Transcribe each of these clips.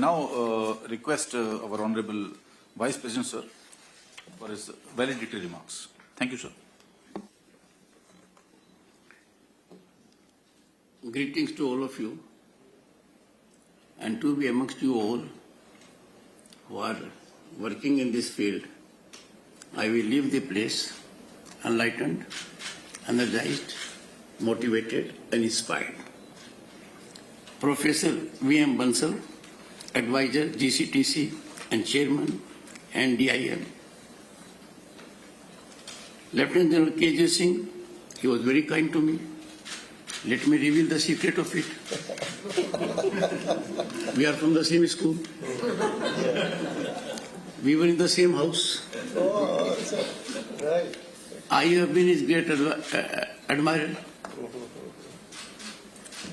Now request our Honorable Vice President, sir, for his valedictory remarks. Thank you, sir. Greetings to all of you, and to be amongst you all who are working in this field. I will leave the place enlightened, energized, motivated, and inspired. Professor V.M. Bansal, Advisor, GCTC, and Chairman, NDIM. Lieutenant General K.J. Singh, he was very kind to me. Let me reveal the secret of it. We are from the same school. We were in the same house. Oh, right. I have been his great admirer.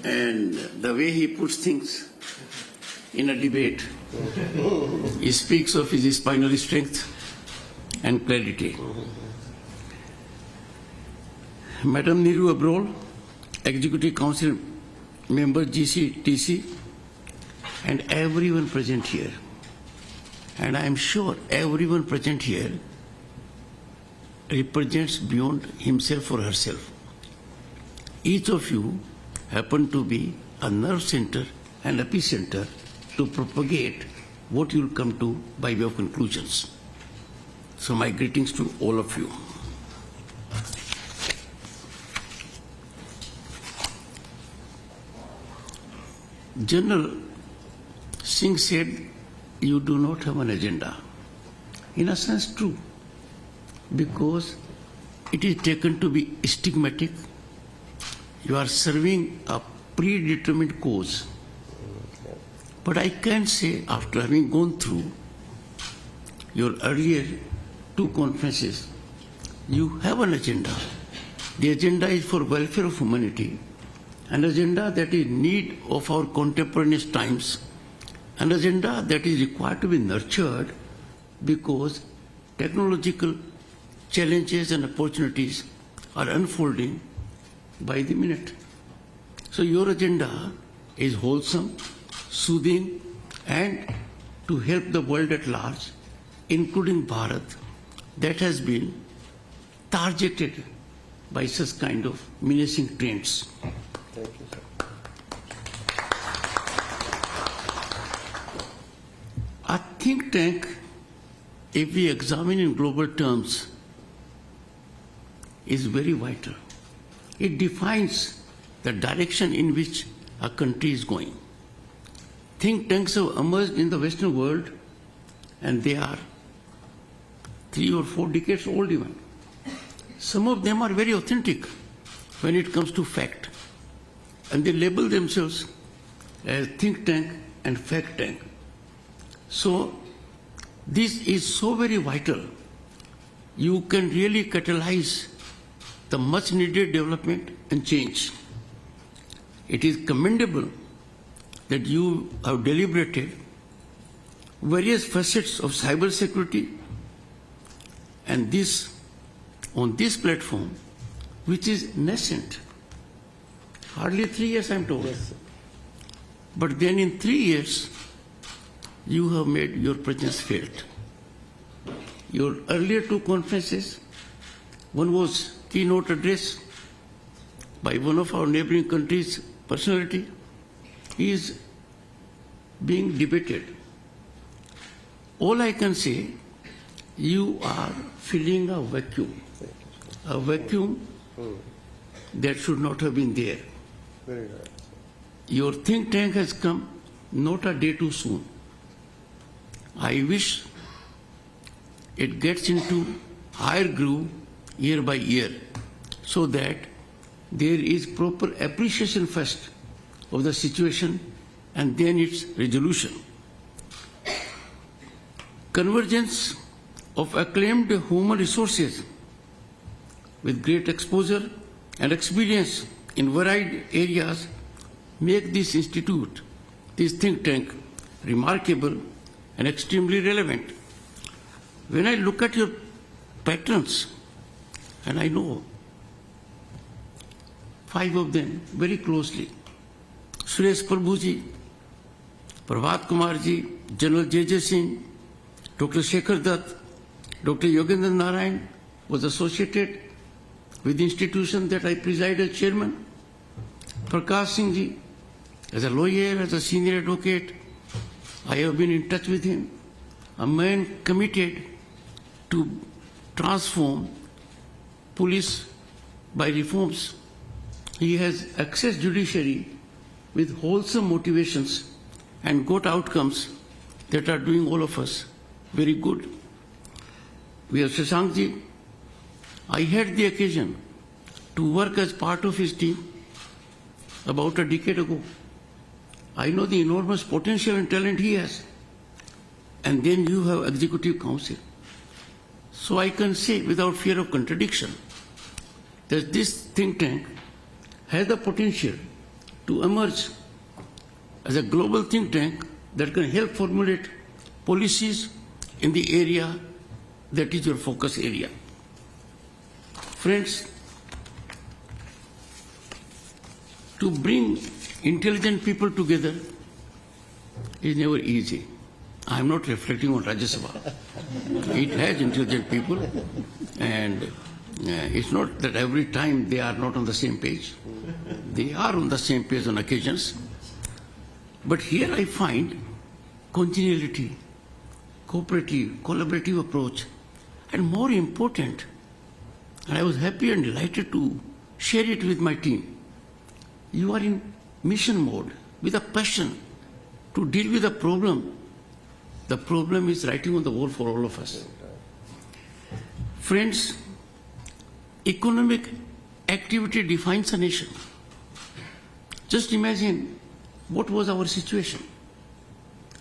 And the way he puts things in a debate, he speaks of his spinal strength and clarity. Madam Niru Abrol, Executive Council member GCTC, and everyone present here. And I am sure everyone present here represents beyond himself or herself. Each of you happen to be a nerve center and epicenter to propagate what you will come to by way of conclusions. So my greetings to all of you. General Singh said, you do not have an agenda. In a sense, true, because it is taken to be stigmatic. You are serving a predetermined cause. But I can say, after having gone through your earlier two conferences, you have an agenda. The agenda is for welfare of humanity, an agenda that is in need of our contemporaneous times, an agenda that is required to be nurtured because technological challenges and opportunities are unfolding by the minute. So your agenda is wholesome, soothing, and to help the world at large, including Bharat, that has been targeted by such kind of menacing trends. Thank you, sir. A think tank, if we examine in global terms, is very vital. It defines the direction in which a country is going. Think tanks have emerged in the Western world, and they are 3 or 4 decades old even. Some of them are very authentic when it comes to fact, and they label themselves as think tank and fact tank. So this is so very vital. You can really catalyze the much needed development and change. It is commendable that you have deliberated various facets of cyber security, and this on this platform, which is nascent. Hardly 3 years, I'm told. Yes, sir. But then in 3 years, you have made your presence felt. Your earlier two conferences, one was keynote address by one of our neighboring countries' personality, is being debated. All I can say, you are filling a vacuum that should not have been there. Very right. Your think tank has come not a day too soon. I wish it gets into higher groove year by year, so that there is proper appreciation first of the situation and then its resolution. Convergence of acclaimed human resources with great exposure and experience in varied areas make this institute, this think tank, remarkable and extremely relevant. When I look at your patrons, and I know 5 of them very closely, Suresh Prabhuji, Prabhat Kumar ji, General J.J. Singh, Dr. Shekhar Dutt, Dr. Yogendra Narayan was associated with the institution that I preside as chairman. Prakash Singh ji, as a lawyer, as a senior advocate, I have been in touch with him. A man committed to transform police by reforms. He has accessed judiciary with wholesome motivations and got outcomes that are doing all of us very good. We have Shashank ji. I had the occasion to work as part of his team about a decade ago. I know the enormous potential and talent he has. And then you have Executive Council. So I can say without fear of contradiction that this think tank has the potential to emerge as a global think tank that can help formulate policies in the area that is your focus area. Friends, to bring intelligent people together is never easy. I am not reflecting on Rajya Sabha. It has intelligent people, and it's not that every time they are not on the same page. They are on the same page on occasions. But here I find congeniality, cooperative, collaborative approach, and more important, and I was happy and delighted to share it with my team. You are in mission mode with a passion to deal with a problem. The problem is writing on the wall for all of us. Friends, economic activity defines a nation. Just imagine what was our situation.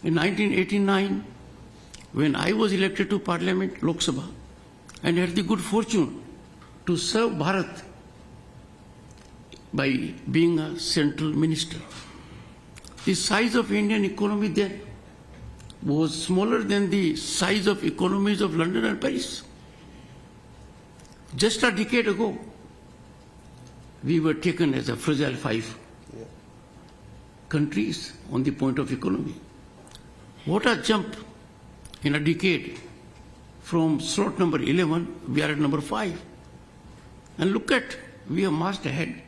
In 1989, when I was elected to Parliament, Lok Sabha, and had the good fortune to serve Bharat by being a central minister. The size of Indian economy then was smaller than the size of economies of London and Paris. Just a decade ago, we were taken as a fragile five countries on the point of economy. What a jump in a decade. From slot number 11, we are at number 5. And look at, we are marched ahead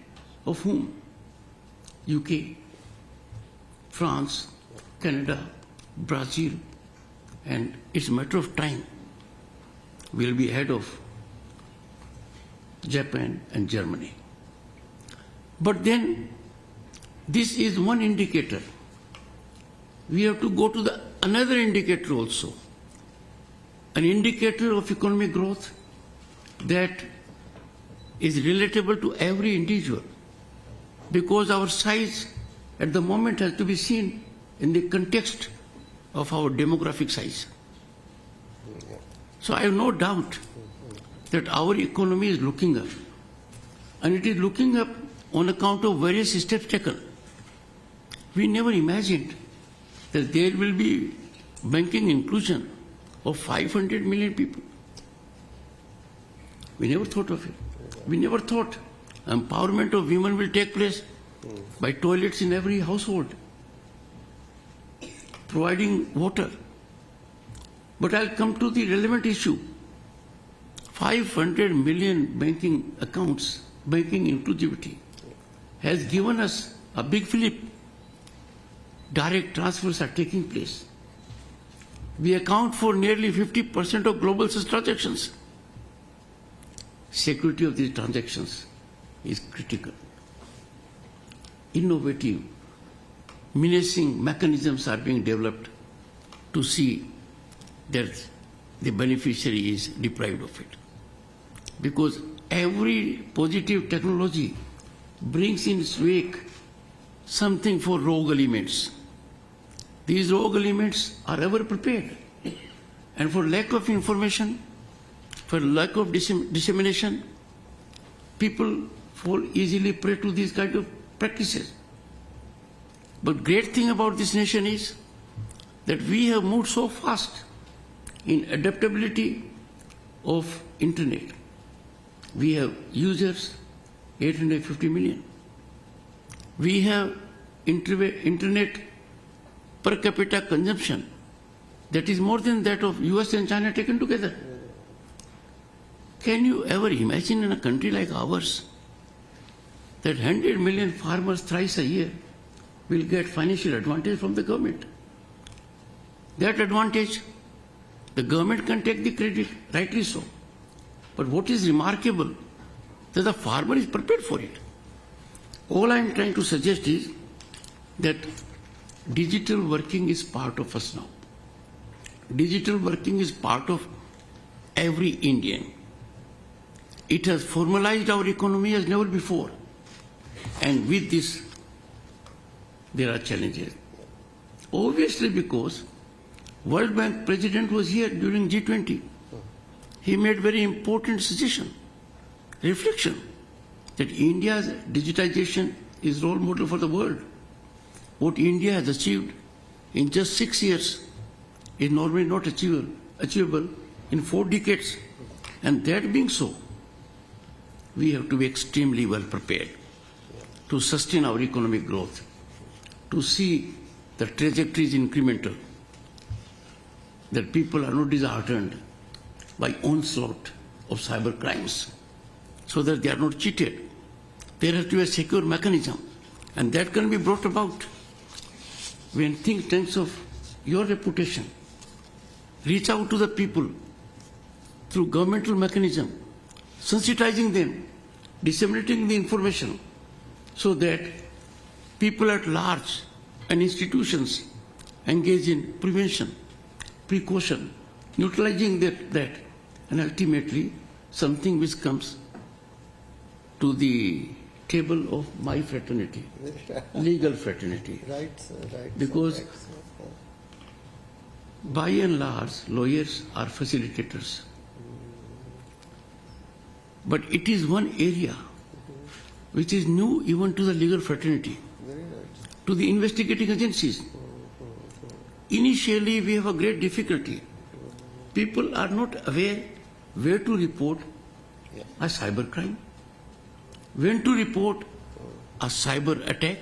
of whom? UK, France, Canada, Brazil, and it's a matter of time. We'll be ahead of Japan and Germany. But then, this is one indicator. We have to go to another indicator also. An indicator of economic growth that is relatable to every individual, because our size at the moment has to be seen in the context of our demographic size. So I have no doubt that our economy is looking up, and it is looking up on account of various steps taken. We never imagined that there will be banking inclusion of 500 million people. We never thought of it. We never thought empowerment of women will take place by toilets in every household, providing water. But I'll come to the relevant issue. 500 million banking accounts, banking inclusivity, has given us a big flip. Direct transfers are taking place. We account for nearly 50% of global transactions. Security of these transactions is critical. Innovative, menacing mechanisms are being developed to see that the beneficiary is deprived of it. Because every positive technology brings in its wake something for rogue elements. These rogue elements are ever prepared. And for lack of information, for lack of dissemination, people fall easily prey to these kind of practices. But great thing about this nation is that we have moved so fast in adaptability of internet. We have users, 850 million. We have internet per capita consumption that is more than that of US and China taken together. Can you ever imagine in a country like ours that 100 million farmers thrice a year will get financial advantage from the government? That advantage, the government can take the credit, rightly so. But what is remarkable, that the farmer is prepared for it. All I am trying to suggest is that digital working is part of us now. Digital working is part of every Indian. It has formalized our economy as never before. And with this, there are challenges. Obviously, because World Bank President was here during G20. He made very important suggestion, reflection, that India's digitization is role model for the world. What India has achieved in just 6 years is normally not achievable in 4 decades. And that being so, we have to be extremely well prepared to sustain our economic growth, to see the trajectory is incremental, that people are not disheartened by onslaught of cyber crimes, so that they are not cheated. There has to be a secure mechanism, and that can be brought about when think tanks of your reputation reach out to the people through governmental mechanism, sensitizing them, disseminating the information, so that people at large and institutions engage in prevention, precaution, neutralizing that, and ultimately something which comes to the table of my fraternity, legal fraternity. Right, sir, right. Because sir, right, sir. by and large, lawyers are facilitators. But it is one area which is new even to the legal fraternity, Very right. to the investigating agencies. Initially, we have a great difficulty. People are not aware where to report a cyber crime, when to report a cyber attack,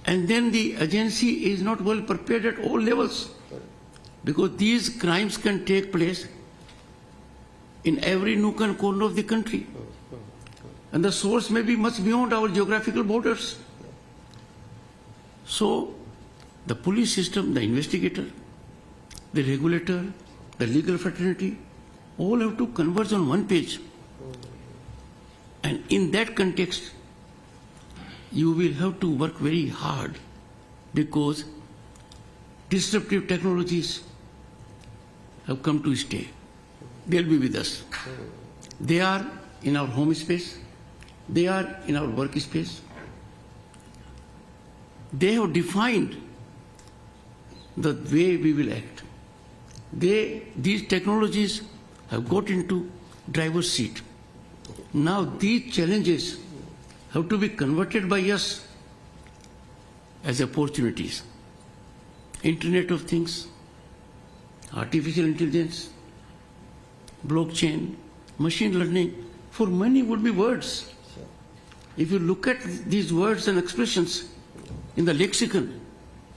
and then the agency is not well prepared at all levels, because these crimes can take place in every nook and corner of the country, and the source may be much beyond our geographical borders. So, the police system, the investigator, the regulator, the legal fraternity, all have to converge on one page. And in that context, you will have to work very hard, because disruptive technologies have come to stay. They'll be with us. They are in our home space. They are in our work space. They have defined the way we will act. These technologies have got into driver's seat. Now these challenges have to be converted by us as opportunities. Internet of Things, artificial intelligence, blockchain, machine learning, for many would be words. If you look at these words and expressions in the lexicon,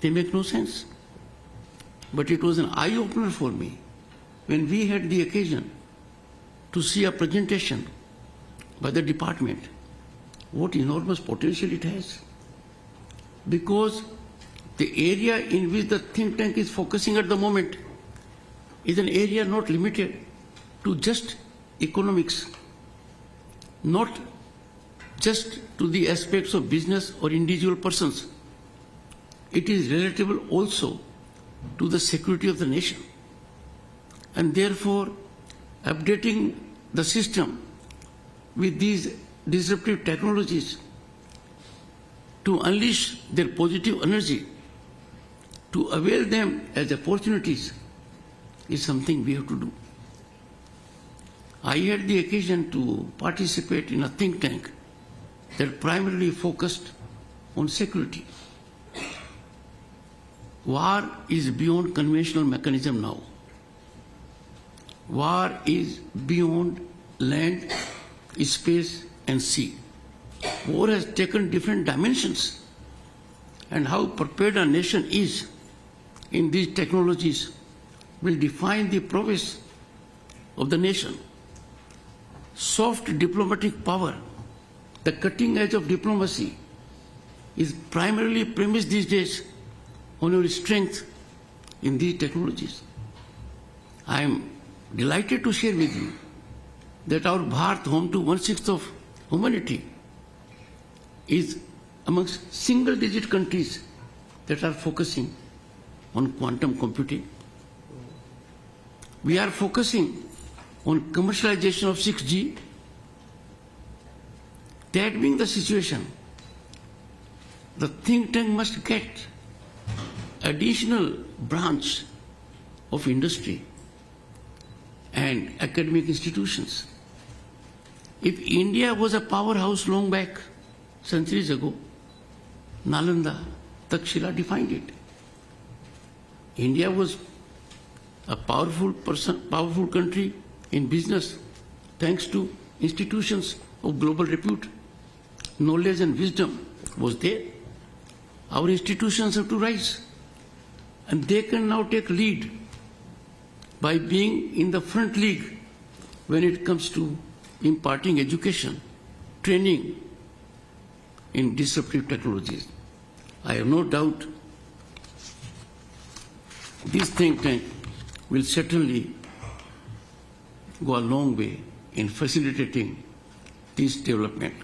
they make no sense. But it was an eye-opener for me when we had the occasion to see a presentation by the department, what enormous potential it has. Because the area in which the think tank is focusing at the moment is an area not limited to just economics, not just to the aspects of business or individual persons. It is relatable also to the security of the nation. And therefore, updating the system with these disruptive technologies to unleash their positive energy, to avail them as opportunities, is something we have to do. I had the occasion to participate in a think tank that primarily focused on security. War is beyond conventional mechanism now. War is beyond land, space and sea. War has taken different dimensions. and how prepared a nation is in these technologies will define the progress of the nation. Soft diplomatic power, the cutting edge of diplomacy, is primarily premised these days on your strength in these technologies. I am delighted to share with you that our Bharat, home to 1/6 of humanity, is amongst single-digit countries that are focusing on quantum computing. We are focusing on commercialization of 6G. That being the situation, the think tank must get additional branch of industry and academic institutions. If India was a powerhouse long back, centuries ago, Nalanda, Takshila defined it. India was a powerful country in business thanks to institutions of global repute. Knowledge and wisdom was there. Our institutions have to rise, and they can now take lead by being in the front league when it comes to imparting education, training in disruptive technologies. I have no doubt this think tank will certainly go a long way in facilitating this development.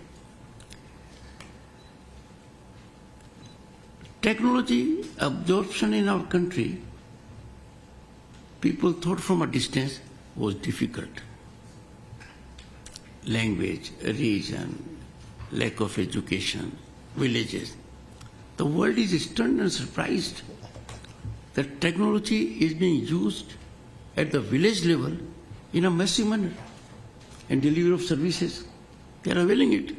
Technology absorption in our country, people thought from a distance, was difficult. Language, region, lack of education, villages. The world is stunned and surprised that technology is being used at the village level in a massive manner and delivery of services. They are availing it.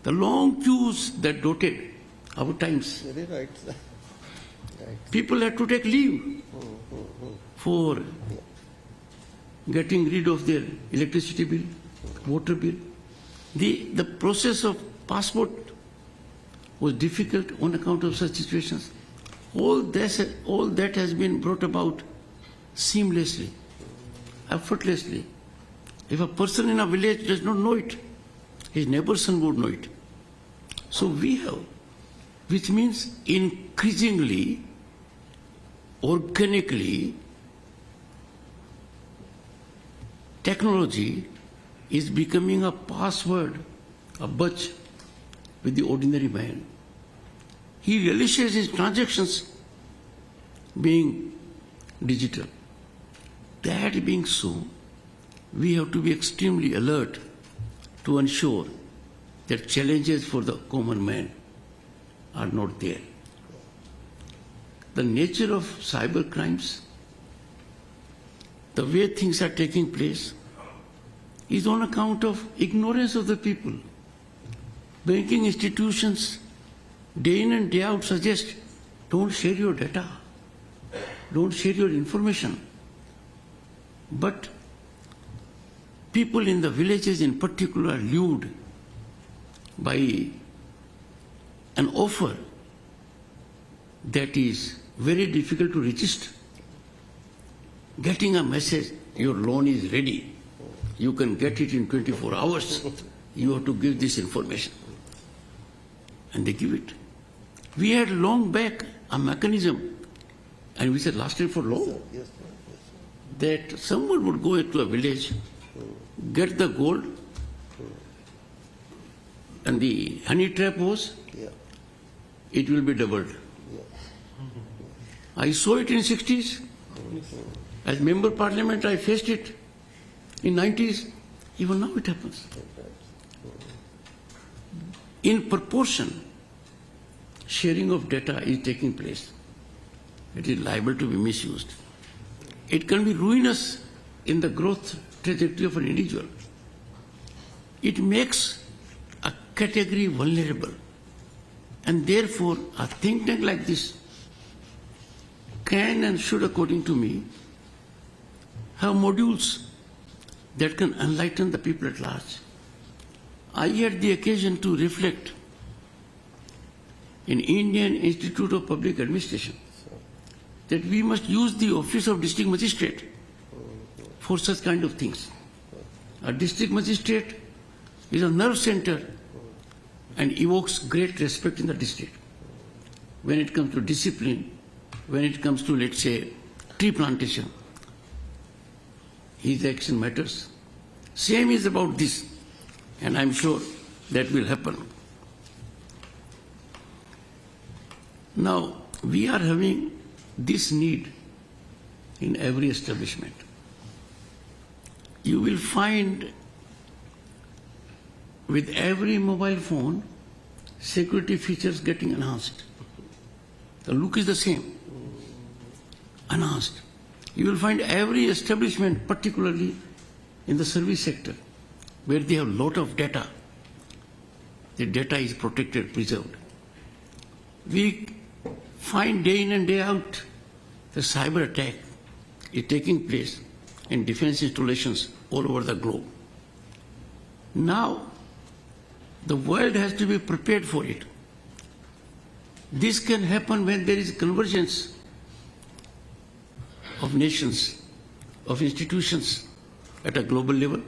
The long queues that dotted our times. Very right, sir. Right. People had to take leave for getting rid of their electricity bill, water bill. The process of passport was difficult on account of such situations. All that has been brought about seamlessly, effortlessly. If a person in a village does not know it, his neighbor's son would know it. So we have, which means increasingly, organically, technology is becoming a password, a budge with the ordinary man. He relishes his transactions being digital. That being so, we have to be extremely alert to ensure that challenges for the common man are not there. The nature of cyber crimes, the way things are taking place, is on account of ignorance of the people. Banking institutions, day in and day out, suggest don't share your data, don't share your information. But people in the villages in particular are lured by an offer that is very difficult to resist. Getting a message, your loan is ready, you can get it in 24 hours, you have to give this information. And they give it. We had long back a mechanism, and which had lasted for long, Yes, sir. that someone would go into a village, get the gold, and the honey trap was, Yeah. it will be doubled. Yeah. I saw it in 60s. As member of parliament, I faced it in 90s. Even now it happens. In proportion, sharing of data is taking place. It is liable to be misused. It can be ruinous in the growth trajectory of an individual. It makes a category vulnerable. And therefore, a think tank like this can and should, according to me, have modules that can enlighten the people at large. I had the occasion to reflect in Indian Institute of Public Administration that we must use the office of district magistrate for such kind of things. A district magistrate is a nerve center and evokes great respect in the district. When it comes to discipline, when it comes to, let's say, tree plantation, his action matters. Same is about this, and I'm sure that will happen. Now, we are having this need in every establishment. You will find with every mobile phone, security features getting enhanced. The look is the same, enhanced. You will find every establishment, particularly in the service sector, where they have a lot of data. The data is protected, preserved. We find day in and day out the cyber attack is taking place in defense installations all over the globe. Now, the world has to be prepared for it. This can happen when there is convergence of nations, of institutions at a global level,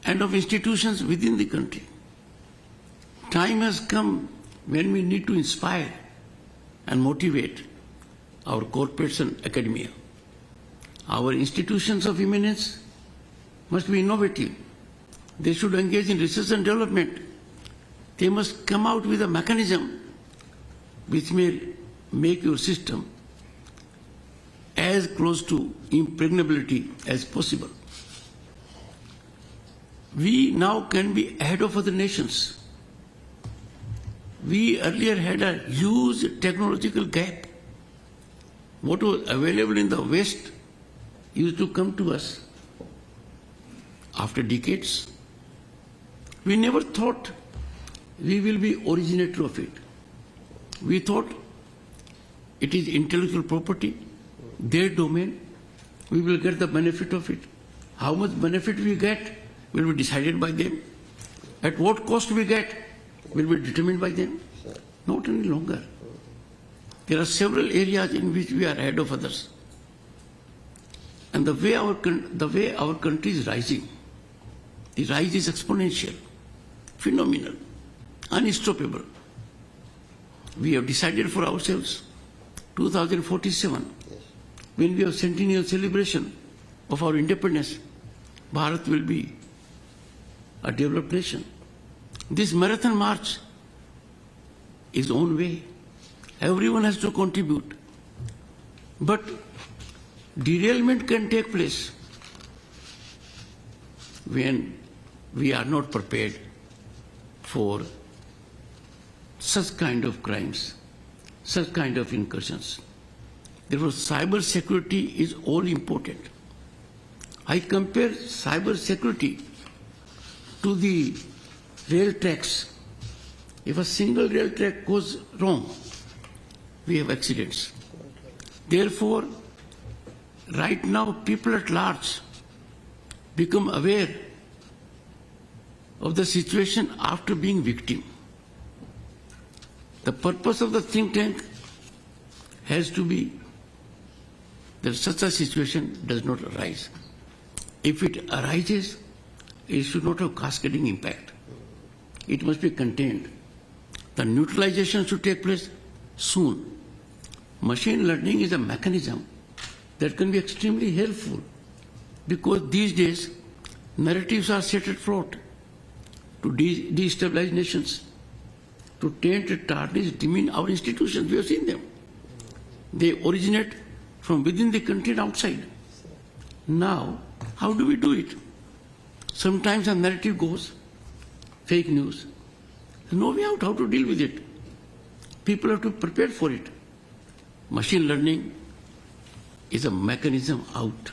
and of institutions within the country. Time has come when we need to inspire and motivate our corporates and academia. Our institutions of eminence must be innovative. They should engage in research and development. They must come out with a mechanism which may make your system as close to impregnability as possible. We now can be ahead of other nations. We earlier had a huge technological gap. What was available in the West used to come to us after decades. We never thought we will be originator of it. We thought it is intellectual property, their domain, we will get the benefit of it. How much benefit we get will be decided by them. At what cost we get will be determined by them. Not any longer. There are several areas in which we are ahead of others. And the way our country is rising, the rise is exponential, phenomenal, unstoppable. We have decided for ourselves 2047, when we have centennial celebration of our independence, Bharat will be a developed nation. This marathon march is own way. Everyone has to contribute. But derailment can take place when we are not prepared for such kind of crimes, such kind of incursions. Therefore, cyber security is all important. I compare cyber security to the rail tracks. If a single rail track goes wrong, we have accidents. Therefore, right now, people at large become aware of the situation after being victim. The purpose of the think tank has to be that such a situation does not arise. If it arises, it should not have cascading impact. It must be contained. The neutralization should take place soon. Machine learning is a mechanism that can be extremely helpful because these days narratives are set at float to destabilize nations, to taint, tarnish, demean our institutions. We have seen them. They originate from within the country and outside. Now, how do we do it? Sometimes a narrative goes, fake news. There's no way out how to deal with it. People have to prepare for it. Machine learning is a mechanism out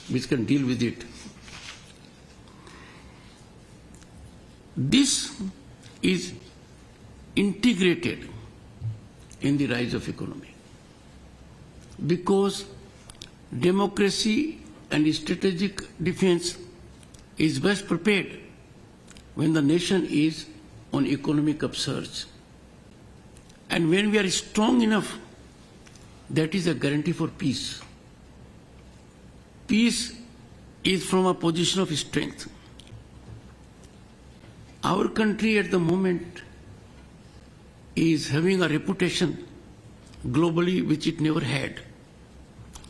which can deal with it. This is integrated in the rise of economy because democracy and strategic defense is best prepared when the nation is on economic upsurge. And when we are strong enough, that is a guarantee for peace. Peace is from a position of strength. Our country at the moment is having a reputation globally which it never had.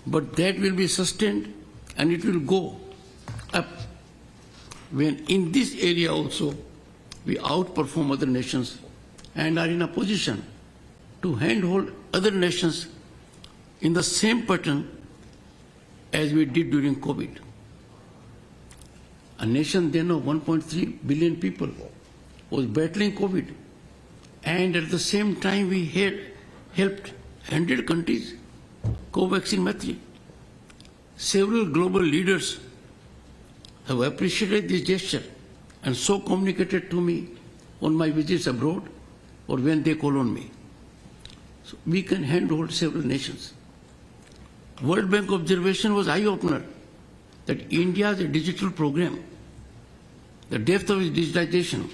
But that will be sustained and it will go up when in this area also we outperform other nations and are in a position to handhold other nations in the same pattern as we did during COVID. A nation then of 1.3 billion people was battling COVID, and at the same time we had helped 100 countries co-vaccine method. Several global leaders have appreciated this gesture and so communicated to me on my visits abroad or when they call on me. So we can handhold several nations. World Bank observation was eye-opener that India's digital program, the depth of its digitization,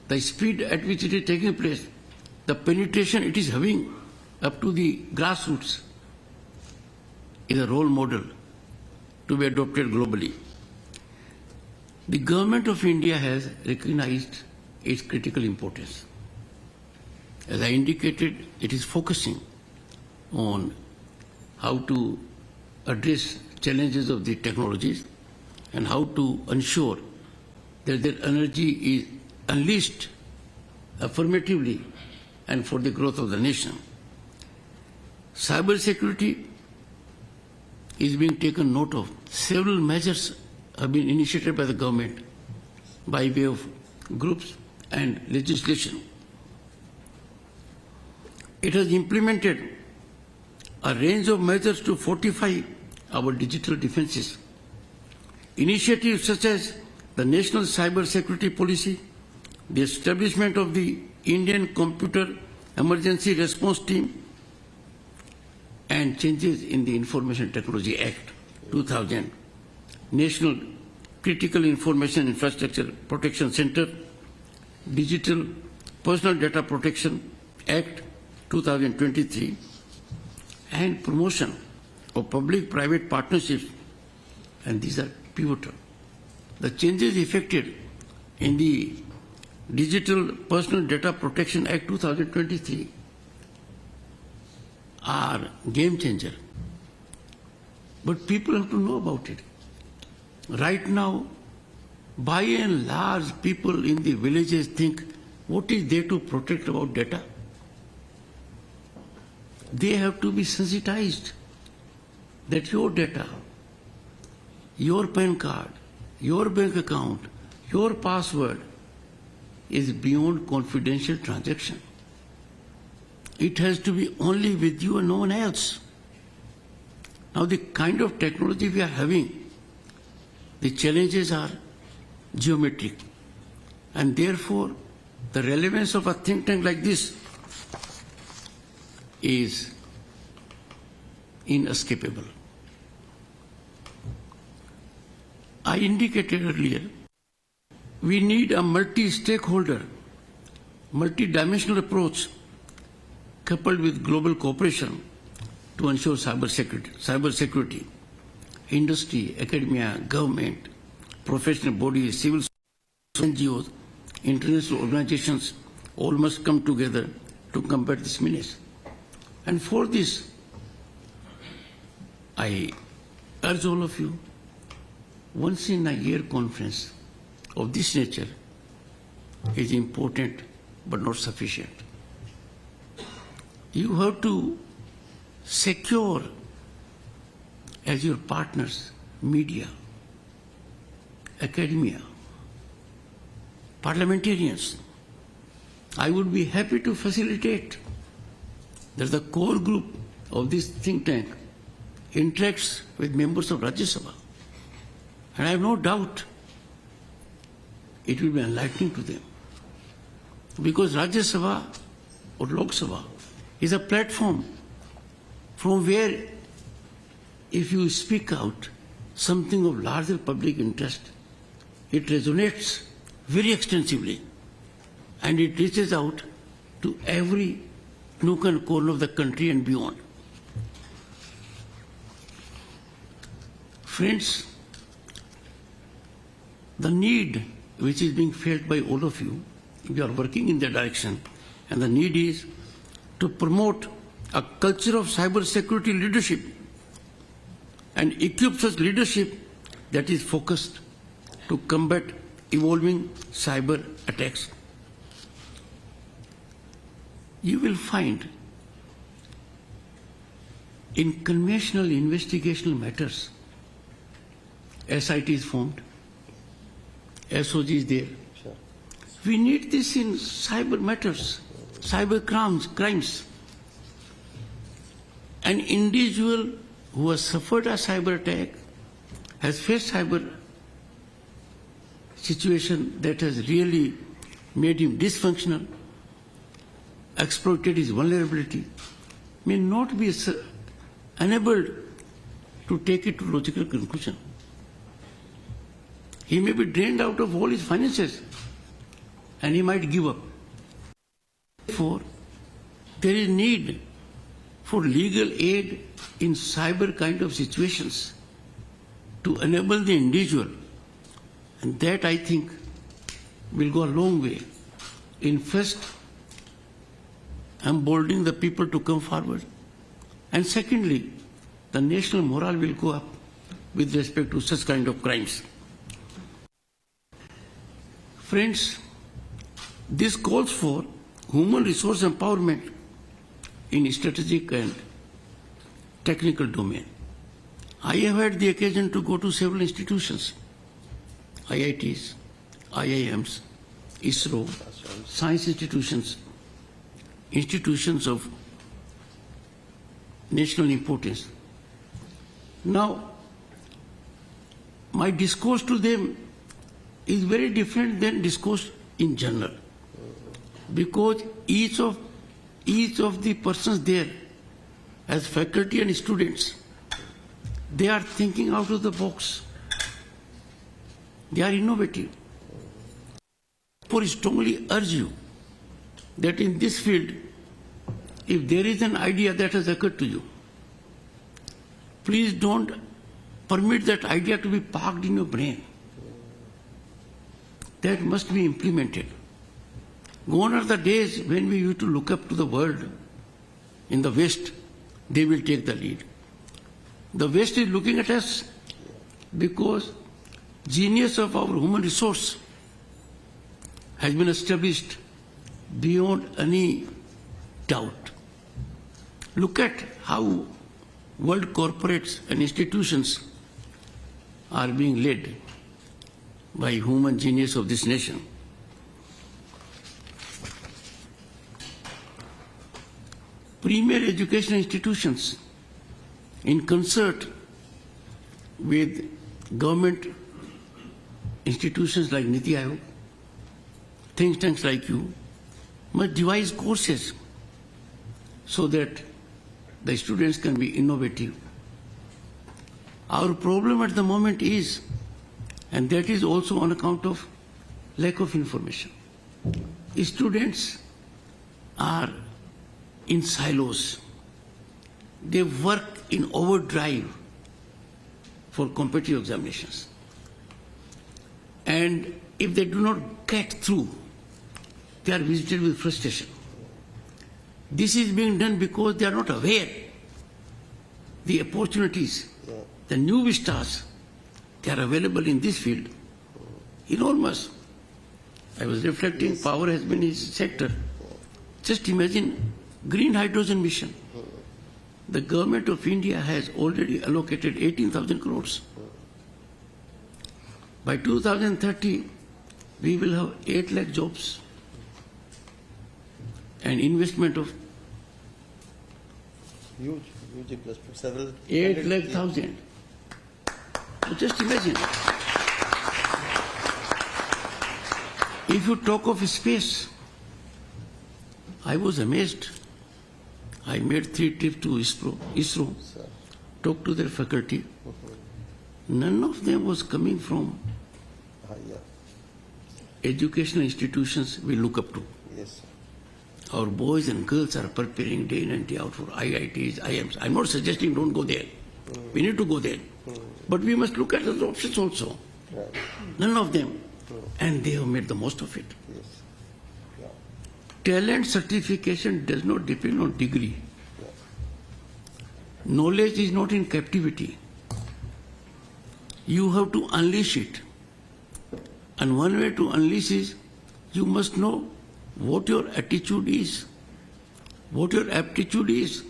the speed at which it is taking place, the penetration it is having up to the grassroots is a role model to be adopted globally. The government of India has recognized its critical importance. As I indicated, it is focusing on how to address challenges of the technologies and how to ensure that their energy is unleashed affirmatively and for the growth of the nation. Cyber security is being taken note of. Several measures have been initiated by the government by way of groups and legislation. It has implemented a range of measures to fortify our digital defenses. Initiatives such as the National Cyber Security Policy, the establishment of the Indian Computer Emergency Response Team, and changes in the Information Technology Act 2000, National Critical Information Infrastructure Protection Center, Digital Personal Data Protection Act 2023, and promotion of public-private partnerships, and these are pivotal. The changes effected in the Digital Personal Data Protection Act 2023 are game changer. But people have to know about it. Right now, by and large, people in the villages think, what is there to protect about data? They have to be sensitized that your data, your PAN card, your bank account, your password is beyond confidential transaction. It has to be only with you and no one else. Now the kind of technology we are having, the challenges are geometric, and therefore the relevance of a think tank like this is inescapable. I indicated earlier, we need a multi-stakeholder, multi-dimensional approach coupled with global cooperation to ensure cyber security. Industry, academia, government, professional bodies, civil society, NGOs, international organizations all must come together to combat this menace. And for this, I urge all of you, once in a year conference of this nature is important but not sufficient. You have to secure as your partners, media, academia, parliamentarians. I would be happy to facilitate that the core group of this think tank interacts with members of Rajya Sabha. And I have no doubt it will be enlightening to them. Because Rajya Sabha or Lok Sabha is a platform from where if you speak out something of larger public interest, it resonates very extensively and it reaches out to every nook and corner of the country and beyond. Friends, the need which is being felt by all of you, we are working in that direction, and the need is to promote a culture of cyber security leadership and equip such leadership that is focused to combat evolving cyber attacks. You will find in conventional investigational matters, SIT is formed, SOG is there. Sure. We need this in cyber matters, cyber crimes. An individual who has suffered a cyber attack, has faced cyber situation that has really made him dysfunctional, exploited his vulnerability, may not be unable to take it to logical conclusion. He may be drained out of all his finances and he might give up. Therefore, there is need for legal aid in cyber kind of situations to enable the individual, and that I think will go a long way in first emboldening the people to come forward, and secondly, the national morale will go up with respect to such kind of crimes. Friends, this calls for human resource empowerment in strategic and technical domain. I have had the occasion to go to several institutions, IITs, IIMs, ISRO, science institutions, institutions of national importance. Now, my discourse to them is very different than discourse in general, because each of the persons there, as faculty and students, they are thinking out of the box. They are innovative. Therefore, I strongly urge you that in this field, if there is an idea that has occurred to you, please don't permit that idea to be parked in your brain. That must be implemented. Gone are the days when we used to look up to the world. In the West, they will take the lead. The West is looking at us because genius of our human resource has been established beyond any doubt. Look at how world corporates and institutions are being led by human genius of this nation. Premier educational institutions, in concert with government institutions like Niti Aayog, think tanks like you, must devise courses so that the students can be innovative. Our problem at the moment is, and that is also on account of lack of information. Students are in silos. They work in overdrive for competitive examinations. And if they do not get through, they are visited with frustration. This is being done because they are not aware the opportunities, the new vistas, they are available in this field. Enormous. I was reflecting, power has been his sector. Just imagine green hydrogen mission. The government of India has already allocated 18,000 crores. By 2030, we will have 8 lakh jobs and investment of Huge investment. Several 8 lakh thousand. So just imagine. If you talk of space, I was amazed. I made 3 trips to ISRO, talked to their faculty. None of them was coming from educational institutions we look up to. Yes, sir. Our boys and girls are preparing day in and day out for IITs, IIMs. I'm not suggesting don't go there. We need to go there. But we must look at other options also. Right. None of them. And they have made the most of it. Yes. Yeah. Talent certification does not depend on degree. Knowledge is not in captivity. You have to unleash it. And one way to unleash is you must know what your attitude is, what your aptitude is.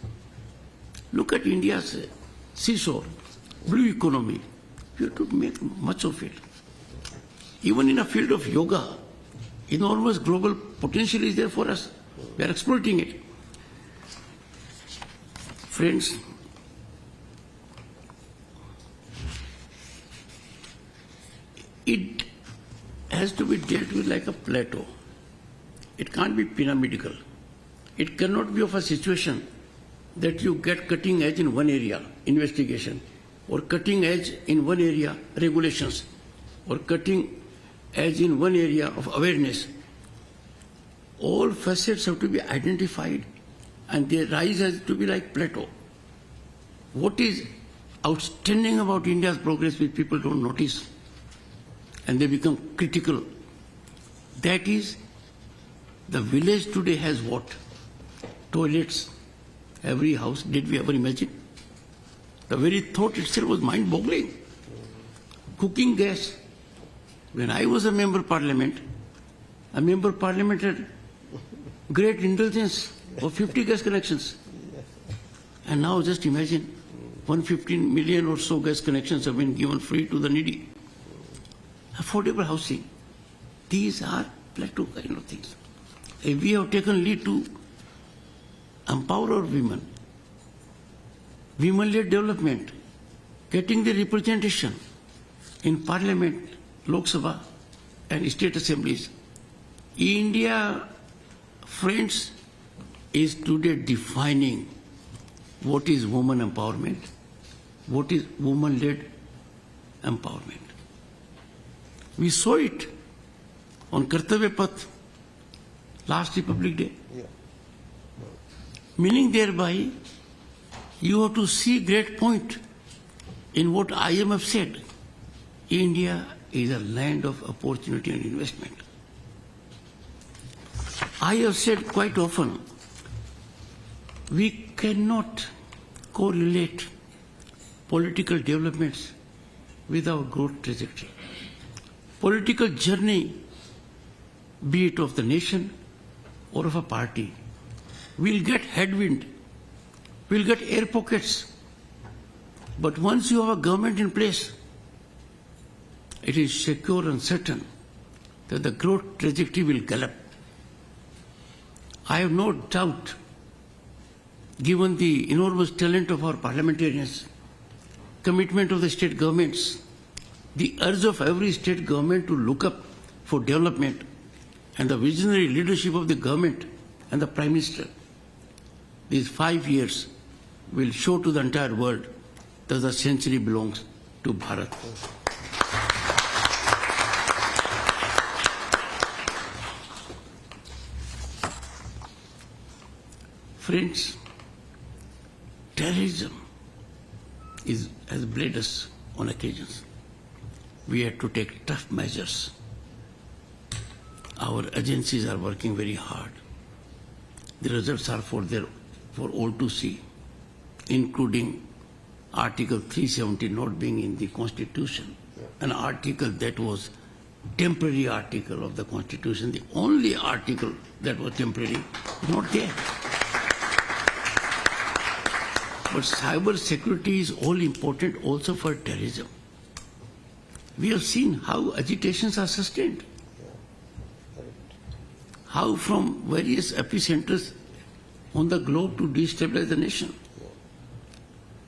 Look at India's seesaw, blue economy. You have to make much of it. Even in a field of yoga, enormous global potential is there for us. We are exploiting it. Friends, it has to be dealt with like a plateau. It can't be pyramidal. It cannot be of a situation that you get cutting edge in one area, investigation, or cutting edge in one area, regulations, or cutting edge in one area of awareness. All facets have to be identified and their rise has to be like plateau. What is outstanding about India's progress which people don't notice and they become critical, that is the village today has what? Toilets, every house. Did we ever imagine? The very thought itself was mind-boggling. Cooking gas. When I was a member of parliament had great indulgence of 50 gas connections. And now just imagine, 115 million or so gas connections have been given free to the needy. Affordable housing. These are plateau kind of things. If we have taken lead to empower our women, women-led development, getting the representation in parliament, Lok Sabha and state assemblies. India, friends, is today defining what is woman empowerment, what is woman-led empowerment. We saw it on Kartavya Path last Republic Day. Yeah. Meaning thereby, you have to see great point in what IMF said. India is a land of opportunity and investment. I have said quite often, we cannot correlate political developments with our growth trajectory. Political journey, be it of the nation or of a party, will get headwind, will get air pockets. But once you have a government in place, it is secure and certain that the growth trajectory will gallop. I have no doubt, given the enormous talent of our parliamentarians, commitment of the state governments, the urge of every state government to look up for development, and the visionary leadership of the government and the Prime Minister, these 5 years will show to the entire world that the century belongs to Bharat. Friends, terrorism has bled us on occasions. We had to take tough measures. Our agencies are working very hard. The results are for all to see, including Article 370 not being in the Constitution, an article that was temporary article of the Constitution, the only article that was temporary, not there. But cyber security is all important also for terrorism. We have seen how agitations are sustained. How from various epicenters on the globe to destabilize the nation.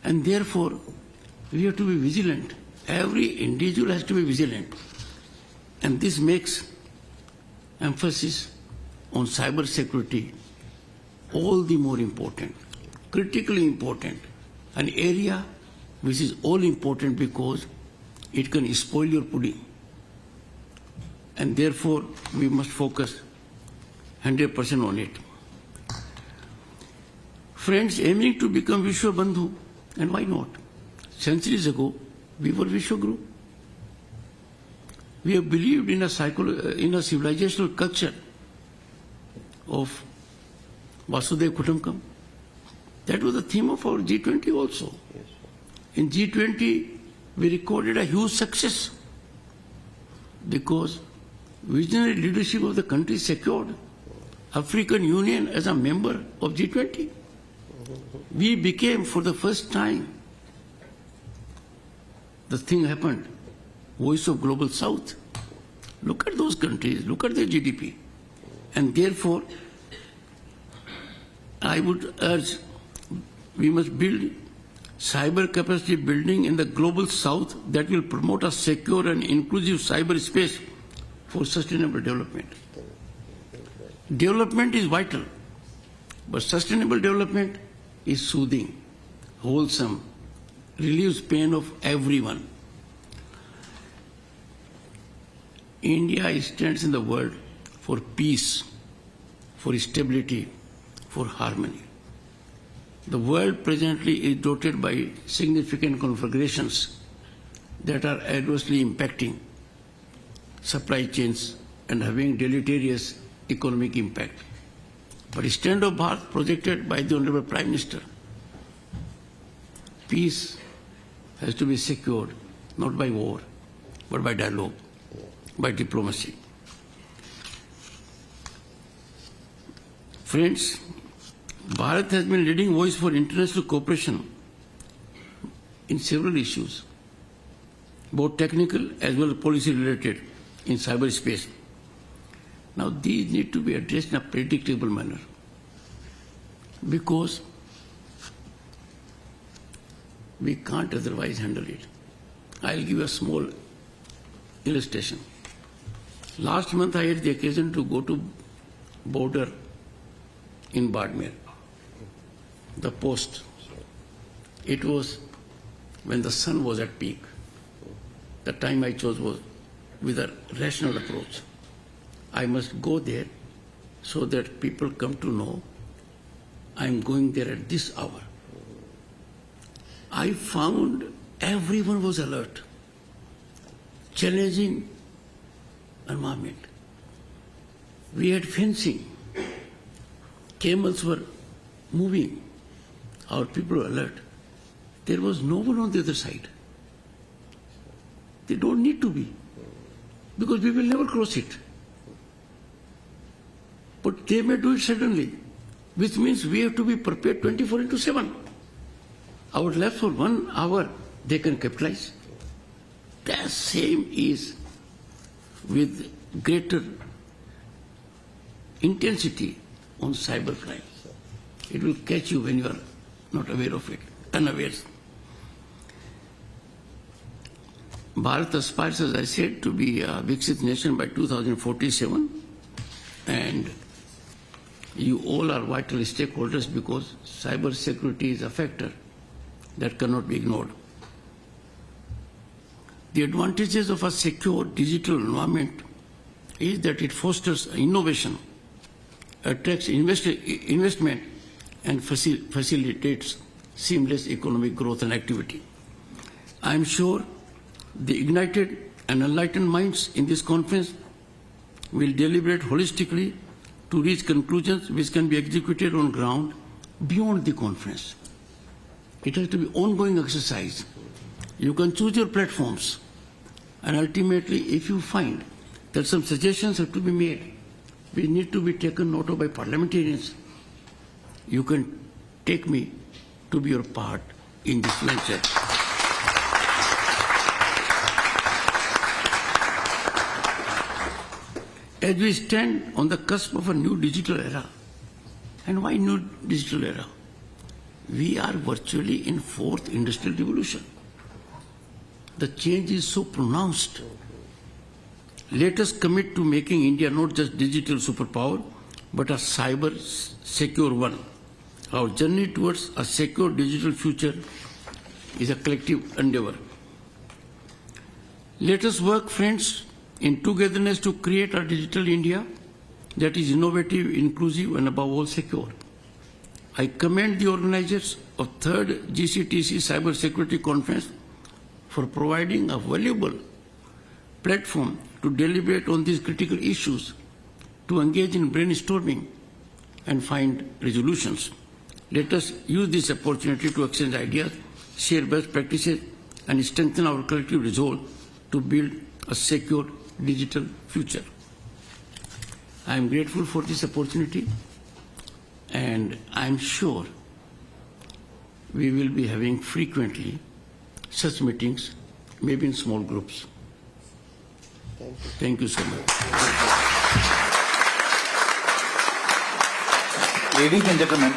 And therefore, we have to be vigilant. Every individual has to be vigilant. And this makes emphasis on cyber security all the more important, critically important, an area which is all important because it can spoil your pudding. And therefore, we must focus 100% on it. Friends aiming to become Vishwa Bandhu, and why not? Centuries ago, we were Vishwa Guru. We have believed in a civilizational culture of Vasudev Kutumbakam. That was the theme of our G20 also. Yes. In G20, we recorded a huge success because visionary leadership of the country secured African Union as a member of G20. We became, for the first time, the thing happened, voice of Global South. Look at those countries, look at their GDP. And therefore, I would urge, we must build cyber capacity building in the Global South that will promote a secure and inclusive cyber space for sustainable development. Development is vital, but sustainable development is soothing, wholesome, relieves pain of everyone. India stands in the world for peace, for stability, for harmony. The world presently is dotted by significant conflagrations that are adversely impacting supply chains and having deleterious economic impact. But stand of Bharat projected by the Honorable Prime Minister, peace has to be secured not by war, but by dialogue, by diplomacy. Friends, Bharat has been leading voice for international cooperation in several issues, both technical as well as policy related in cyberspace. Now these need to be addressed in a predictable manner because we can't otherwise handle it. I'll give a small illustration. Last month I had the occasion to go to border in Badmer, the post. It was when the sun was at peak. The time I chose was with a rational approach. I must go there so that people come to know I'm going there at this hour. I found everyone was alert, challenging environment. We had fencing. Camels were moving. Our people were alert. There was no one on the other side. They don't need to be, because we will never cross it. But they may do it suddenly, which means we have to be prepared 24/7. Our lapse for 1 hour, they can capitalize. The same is with greater intensity on cybercrime. It will catch you when you are not aware of it, unawares. Bharat aspires, as I said, to be a Viksit nation by 2047, and you all are vital stakeholders because cyber security is a factor that cannot be ignored. The advantages of a secure digital environment is that it fosters innovation, attracts investment, and facilitates seamless economic growth and activity. I am sure the ignited and enlightened minds in this conference will deliberate holistically to reach conclusions which can be executed on ground beyond the conference. It has to be ongoing exercise. You can choose your platforms, and ultimately, if you find that some suggestions have to be made, which need to be taken note of by parliamentarians, you can take me to be your part in this venture. As we stand on the cusp of a new digital era, and why new digital era? We are virtually in fourth industrial revolution. The change is so pronounced. Let us commit to making India not just digital superpower, but a cyber secure one. Our journey towards a secure digital future is a collective endeavor. Let us work, friends, in togetherness to create a digital India that is innovative, inclusive, and above all secure. I commend the organizers of 3rd GCTC Cyber Security Conference for providing a valuable platform to deliberate on these critical issues, to engage in brainstorming and find resolutions. Let us use this opportunity to exchange ideas, share best practices, and strengthen our collective resolve to build a secure digital future. I am grateful for this opportunity, and I am sure we will be having frequently such meetings, maybe in small groups. Thank you so much. Ladies and gentlemen,